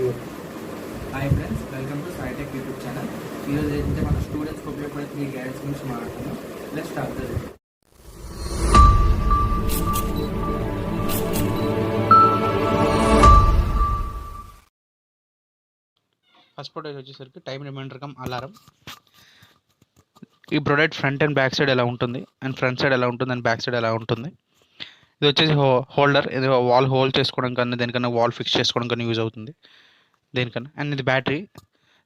Hi friends, welcome to Saitech YouTube channel. ఈరోజు ఏంటంటే మన స్టూడెంట్స్కి ఉపయోగపడే 3 గైడ్స్ గురించి మాట్లాడుతున్నాం. Let's start the video. First product వచ్చేసరికి టైం రిమైండర్ కమ్ అలారం. ఈ product front and back side ఎలా ఉంటుంది, అండ్ ఫ్రంట్ సైడ్ ఎలా ఉంటుంది, అండ్ బ్యాక్ సైడ్ ఎలా ఉంటుంది. ఇది వచ్చేసి హోల్డర్. ఇది వాల్ హోల్డ్ చేసుకోవడం కన్నా, దేనికన్నా వాల్ ఫిక్స్ చేసుకోవడం కన్నా యూజ్ అవుతుంది దేనికన్నా. అండ్ ఇది బ్యాటరీ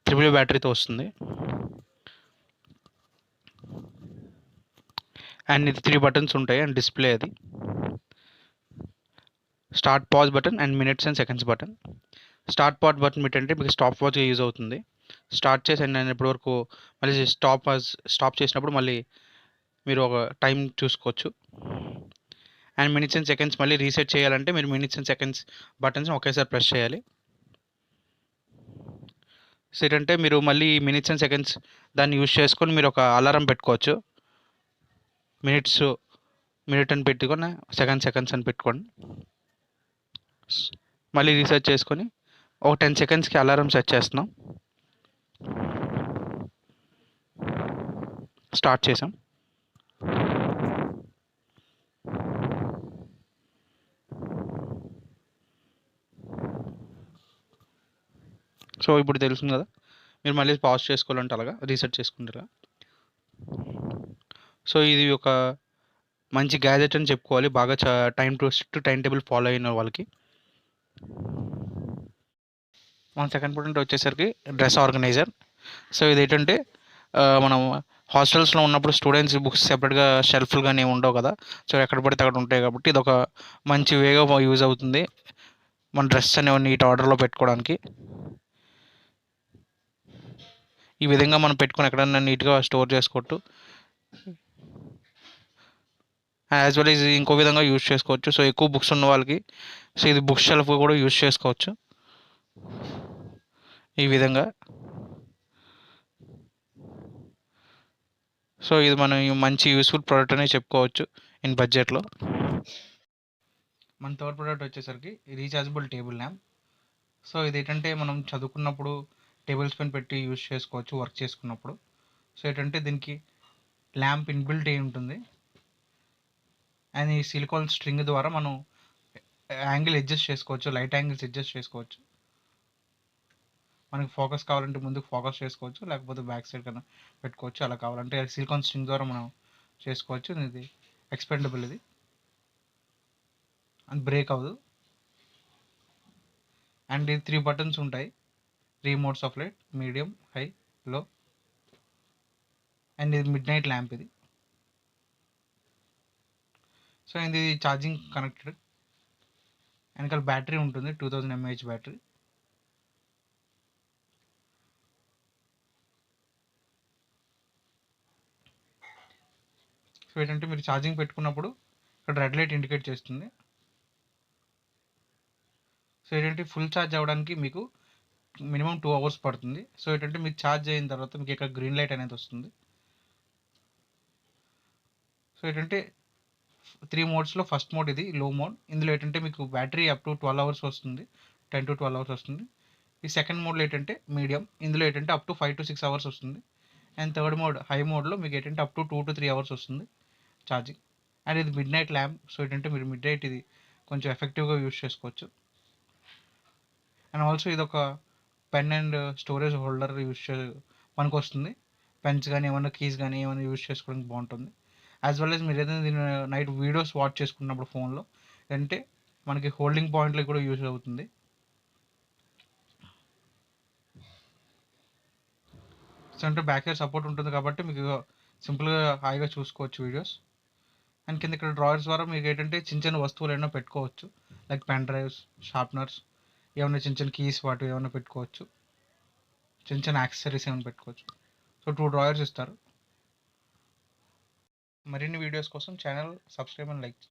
3 బ్యాటరీతో వస్తుంది. అండ్ ఇది 3 బటన్స్ ఉంటాయి. అండ్ డిస్ప్లే అది start pause button and minutes and seconds button. Start pause button ఏంటంటే మీకు స్టాప్ వాచ్గా యూజ్ అవుతుంది. స్టార్ట్ చేసి అండ్ ఇప్పటి వరకు మళ్ళీ స్టాప్ చేసినప్పుడు మళ్ళీ మీరు ఒక టైం చూసుకోవచ్చు. అండ్ మినిట్స్ అండ్ సెకండ్స్ మళ్ళీ రీసెట్ చేయాలంటే మీరు మినిట్స్ అండ్ సెకండ్స్ బటన్స్ ఒకేసారి ప్రెస్ చేయాలి. సెట్ అంటే మీరు మళ్ళీ మినిట్స్ అండ్ సెకండ్స్ దాన్ని యూజ్ చేసుకొని మీరు ఒక అలారం పెట్టుకోవచ్చు. మినిట్ అని పెట్టుకొని సెకండ్స్ అని పెట్టుకోండి. మళ్ళీ రీసెట్ చేసుకొని ఒక 10 సెకండ్స్కి అలారం సెట్ చేస్తున్నాం. స్టార్ట్ చేసాం. సో ఇప్పుడు తెలుస్తుంది కదా, మీరు మళ్ళీ పాజ్ చేసుకోవాలంటే అలాగా రీసెట్ చేసుకుంటారా. సో ఇది ఒక మంచి గ్యాజెట్ అని చెప్పుకోవాలి, బాగా టైం టేబుల్ ఫాలో అయిన వాళ్ళకి. మన సెకండ్ ప్రొడక్ట్ వచ్చేసరికి డ్రెస్ ఆర్గనైజర్. సో ఇది ఏంటంటే మనం హాస్టల్స్లో ఉన్నప్పుడు స్టూడెంట్స్ బుక్స్ సెపరేట్గా షెల్ఫ్లు కానీ ఉండవు కదా, సో ఎక్కడ పడితే అక్కడ ఉంటాయి కాబట్టి ఇది ఒక మంచి వేగా యూజ్ అవుతుంది మన డ్రెస్ అనేవి నీట్ ఆర్డర్లో పెట్టుకోవడానికి. ఈ విధంగా మనం పెట్టుకొని ఎక్కడన్నా నీట్గా స్టోర్ చేసుకోవచ్చు. యాజ్ వెల్ ఇది ఇంకో విధంగా యూజ్ చేసుకోవచ్చు. సో ఎక్కువ బుక్స్ ఉన్న వాళ్ళకి సో ఇది బుక్ షెల్ఫ్ కూడా యూజ్ చేసుకోవచ్చు ఈ విధంగా. సో ఇది మనం మంచి యూస్ఫుల్ ప్రోడక్ట్ అనే చెప్పుకోవచ్చు ఇన్ బడ్జెట్లో. మన థర్డ్ ప్రోడక్ట్ వచ్చేసరికి రీఛార్జబుల్ టేబుల్ ల్యాంప్. సో ఇది ఏంటంటే మనం చదువుకున్నప్పుడు టేబుల్స్ పైన పెట్టి యూజ్ చేసుకోవచ్చు వర్క్ చేసుకున్నప్పుడు. సో ఏంటంటే దీనికి ల్యాంప్ ఇన్బిల్ట్ అయి ఉంటుంది. అండ్ ఈ సిలికాన్ స్ట్రింగ్ ద్వారా మనం యాంగిల్ అడ్జస్ట్ చేసుకోవచ్చు, లైట్ యాంగిల్స్ అడ్జస్ట్ చేసుకోవచ్చు. మనకి ఫోకస్ కావాలంటే ముందుకు ఫోకస్ చేసుకోవచ్చు, లేకపోతే బ్యాక్ సైడ్ కన్నా పెట్టుకోవచ్చు. అలా కావాలంటే సిలికాన్ స్ట్రింగ్ ద్వారా మనం చేసుకోవచ్చు. ఇది ఎక్స్పెండబుల్, ఇది అండ్ బ్రేక్ అవ్వదు. అండ్ ఇది 3 బటన్స్ ఉంటాయి, 3 modes of light, medium, high, లో. అండ్ ఇది మిడ్ నైట్ ల్యాంప్ ఇది. సో ఇది ఛార్జింగ్ కనెక్టెడ్. వెనకాల బ్యాటరీ ఉంటుంది, 2000 mAh బ్యాటరీ. సో ఏంటంటే మీరు ఛార్జింగ్ పెట్టుకున్నప్పుడు ఇక్కడ రెడ్ లైట్ ఇండికేట్ చేస్తుంది. సో ఏంటంటే ఫుల్ ఛార్జ్ అవ్వడానికి మీకు మినిమం 2 అవర్స్ పడుతుంది. సో ఏంటంటే మీరు ఛార్జ్ అయిన తర్వాత మీకు ఇక్కడ గ్రీన్ లైట్ అనేది వస్తుంది. సో ఏంటంటే 3 మోడ్స్లో ఫస్ట్ మోడ్ ఇది లో మోడ్. ఇందులో ఏంటంటే మీకు బ్యాటరీ అప్ టు 12 అవర్స్ వస్తుంది, 10 to 12 అవర్స్ వస్తుంది. ఈ సెకండ్ మోడ్లో ఏంటంటే మీడియం, ఇందులో ఏంటంటే అప్ టు 5 to 6 అవర్స్ వస్తుంది. అండ్ థర్డ్ మోడ్ హై మోడ్లో మీకు ఏంటంటే అప్ టు 2 to 3 అవర్స్ వస్తుంది ఛార్జింగ్. అండ్ ఇది మిడ్ నైట్ ల్యాంప్. సో ఏంటంటే మీరు మిడ్ నైట్ ఇది కొంచెం ఎఫెక్టివ్గా యూజ్ చేసుకోవచ్చు. అండ్ ఆల్సో ఇది ఒక పెన్ అండ్ స్టోరేజ్ హోల్డర్ మనకు వస్తుంది. పెన్స్ కానీ ఏమైనా కీస్ కానీ ఏమైనా యూజ్ చేసుకోవడానికి బాగుంటుంది. యాజ్ వెల్ యాజ్ మీరు ఏదైనా దీన్ని నైట్ వీడియోస్ వాచ్ చేసుకున్నప్పుడు ఫోన్లో అంటే మనకి హోల్డింగ్ పాయింట్లో కూడా యూజ్ అవుతుంది. సో అంటే బ్యాక్ సైడ్ సపోర్ట్ ఉంటుంది కాబట్టి మీకు సింపుల్గా హాయిగా చూసుకోవచ్చు వీడియోస్. అండ్ కింద ఇక్కడ డ్రాయర్స్ ద్వారా మీకు ఏంటంటే చిన్న చిన్న వస్తువులు ఏమైనా పెట్టుకోవచ్చు, లైక్ పెన్ డ్రైవ్స్, షార్ప్నర్స్, ఏమైనా చిన్న చిన్న కీస్ వాటి ఏమైనా పెట్టుకోవచ్చు, చిన్న చిన్న యాక్సెసరీస్ ఏమైనా పెట్టుకోవచ్చు. సో 2 డ్రాయర్స్ ఇస్తారు. మరిన్ని వీడియోస్ కోసం ఛానల్ సబ్స్క్రైబ్ అండ్ లైక్.